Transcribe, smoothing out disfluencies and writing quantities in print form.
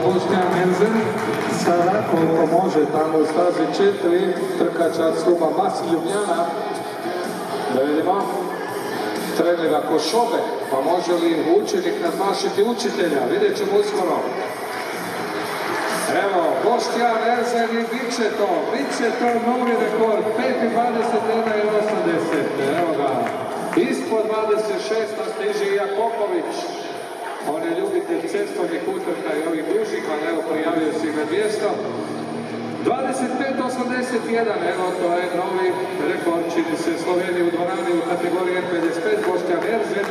Boštjan Erzen. Sada koliko može tamo u stazi 4, trkača od kluba Masi Ljubljana. Da vidimo. Trenira Košove, pa može li učenik nadmašiti učitelja? Vidjet ćemo uskoro. Evo, Boštjan Erzen i bit će to novi rekord, 5.21.80, evo ga. Ispod 26. stiže Jakopović. On je ljubitelj cestovnih utrka i ovih dužih, ali evo prijavio si na 200. 25.81, evo to je novi rekord, čini se Sloveniji u dvorani u kategoriji R55, Boštjan Erzen.